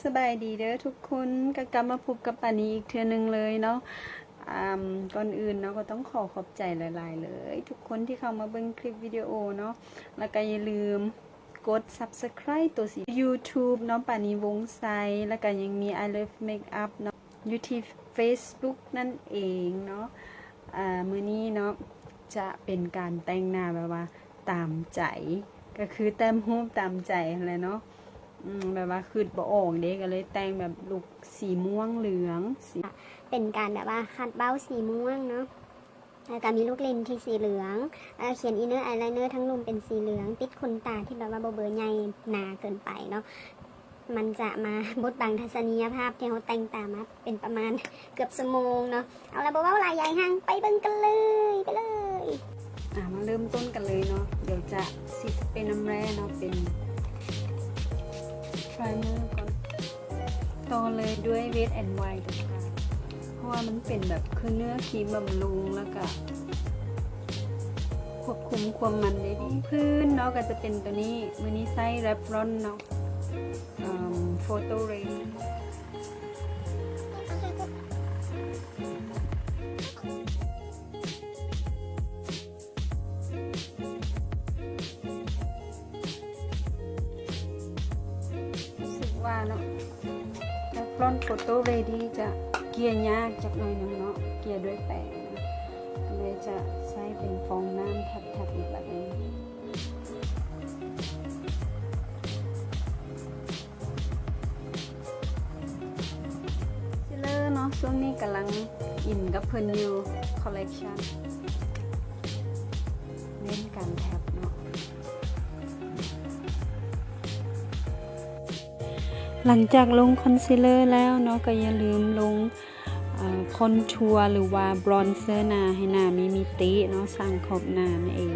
สบายดีเด้อทุกคนก็กลับมาพบกับปานีอีกเทื่อนึงเลยเนาะก่อนอื่นเนาะก็ต้องขอบใจหลายๆเลยทุกคนที่เข้ามาเบิ่งคลิปวิดีโอเนาะแล้วก็อย่าลืมกด Subscribe ตัวสี YouTube เนาะปานีวงไซแล้วก็ยังมี I Love Makeup เนาะอยู่ที่ Facebook นั่นเองเนาะมื้อนี้เนาะจะเป็นการแต่งหน้าแบบว่าตามใจก็คือแต้มรูปตามใจอะไรเนาะแบบว่าคือบ่ออกเด็กก็เลยแต่งแบบลุคสีม่วงเหลืองเป็นการแบบว่าคัดเบ้าสีม่วงเนาะแล้วก็มีลูกเลนที่สีเหลืองเขียนอินเนอร์อายไลเนอร์ทั้งรุมเป็นสีเหลืองติดขนตาที่แบบว่าเบอร์ใหญ่หนาเกินไปเนาะมันจะมาบดบังทัศนียภาพที่เขาแต่งตามาเป็นประมาณเกือบชั่วโมงเนาะเอาละบอกว่าลายใหญ่ห้างไปเบิ่งกันเลยไปเลยมาเริ่มต้นกันเลยเนาะเดี๋ยวจะสีเป็นน้ำแร่เนาะเป็นไพรเมอร์ก่อนต่อเลยด้วยเวทแอนด์ไวท์นะคะเพราะว่ามันเป็นแบบคือเนื้อครีมบำรุงแล้วก็ควบคุมความมันได้ดีพื้นเนาะก็จะเป็นตัวนี้มือนี้ไซส์แรปรอนเนาะโฟโต้เรย์ว่าเนาะแล้วฟรอนต์โฟโต้เรดี้จะเกลี่ยยากจากหน่อยนึงเนาะเกลี่ยด้วยแป้งเลยจะใช้เป็นฟองน้ำทับอีกแบบนึงซิลเลอร์เนาะช่วงนี้กำลังอินกับเพิ่นอยู่คอลเลกชันเน้นการแท็บเนาะหลังจากลงคอนซีลเลอร์แล้วเนาะก็อย่าลืมลงคอนทัวร์หรือว่าบรอนเซอร์หน้าให้หน้ามีมิติเนาะสร้างขอบหน้านั่นเอง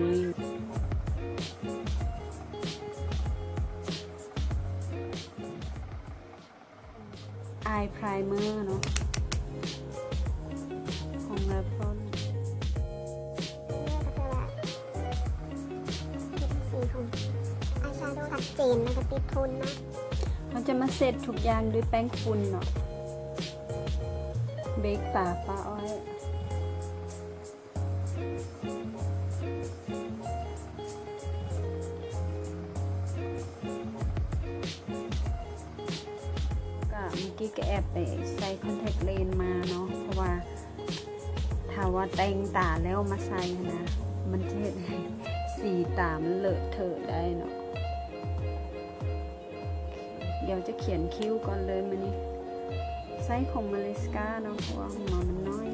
อายไพรเมอร์เนาะของแรปฟอนสีของอายแชโดว์ชัดเจนแล้วก็ติดทนนะเขาจะมาเสร็จทุกอย่างด้วยแป้งฝุ่นเนาะเบกตาปลาอ้อยก็เมื่อกี้ก็แอบไปใส่คอนแทคเลนส์มาเนาะเพราะว่าถ้าว่าแต่งตาแล้วมาใส่นะมันจะเห็นสีตามันเลอะเทอะได้เนาะเดี๋ยวจะเขียนคิ้วก่อนเลยมันนี่ไซส์ของมาเลสกาเนาะเพราะว่าหัวมันน้อย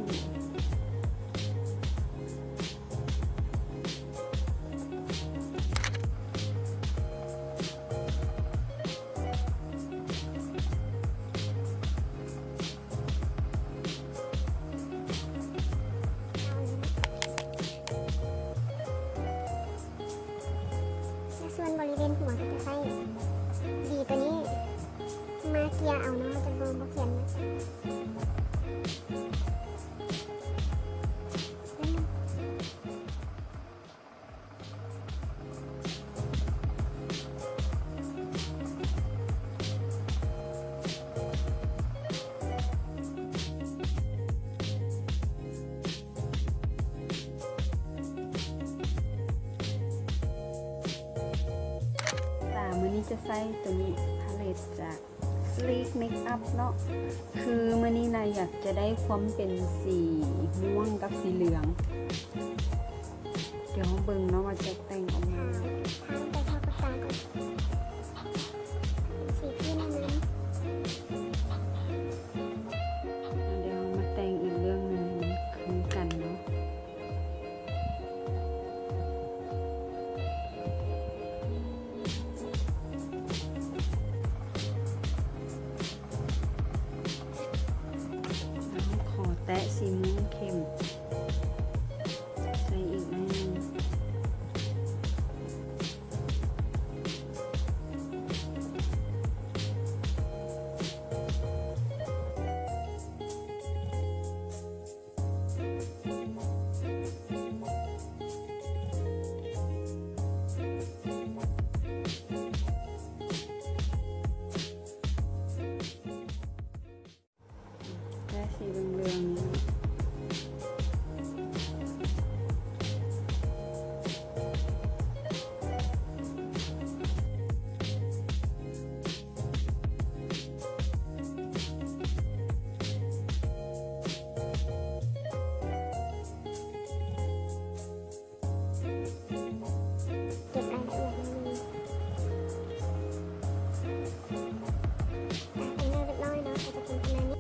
ส่วนบริเวณหัวก็จะใส่ดีตัวนี้มาเกียร์เอาเนาะจะโดนเขาเขียนนะมื้อนี้จะใส่ตัวนี้พาเลตจาก Sleek Makeup เนาะคือมื้อนี้นายอยากจะได้ความเป็นสีม่วงกับสีเหลืองเดี๋ยวเบิ่งเนาะว่าจะแต่งออกมาทางไปทาปากกาก่อนสีที่นั่นนั้นเดี๋ยวมาแต่งอีกเรื่องนึงมันคือกันเนาะแตะสีม่วงเข้มใส่อีกหน่อยนึง สีเหลืองๆนี่เนาะเก็บรายละเอียดนิดนึงแต่งหน้าเรียบร้อยเนาะก็จะเป็นประมาณนี้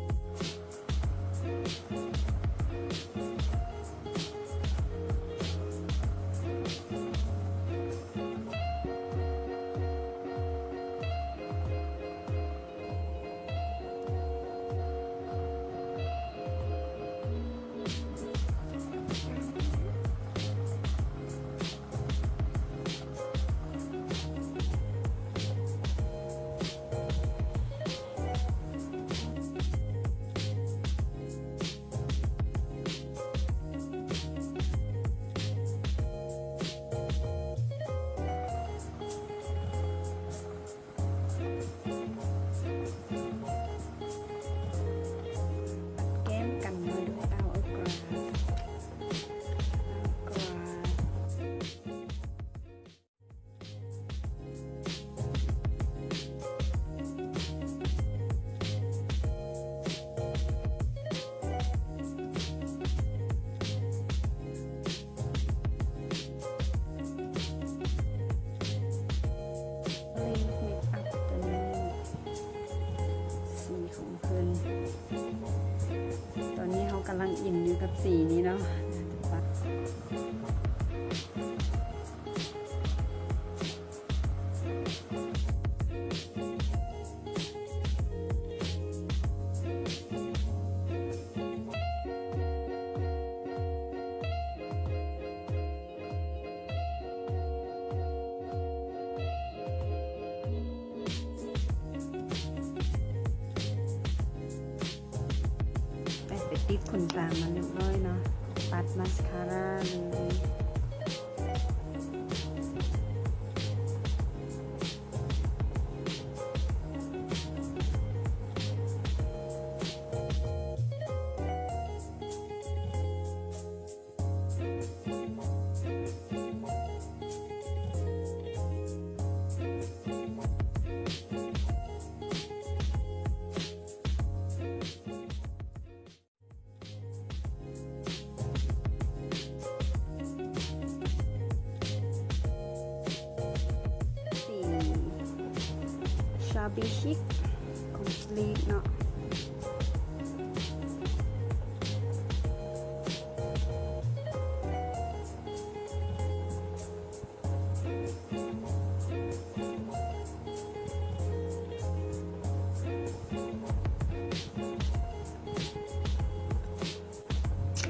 แก้มกันมาด้วยเอากราดเลนเมคอัพตัวนี้สีของเพิ่นตอนนี้เขากำลังอินอยู่กับสีนี้เนาะปัดไปติดขนตามันเรียบร้อยเนาะปัดมาสคาร่าเลยสีชาบีชิคของสลีกเนาะ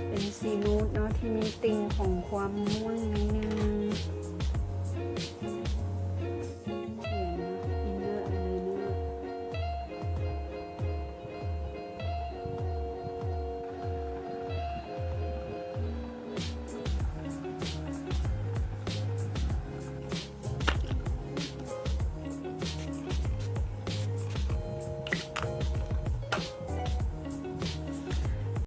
เป็นสีนูดเนาะที่มีติ่งของความม่วงนิดนึง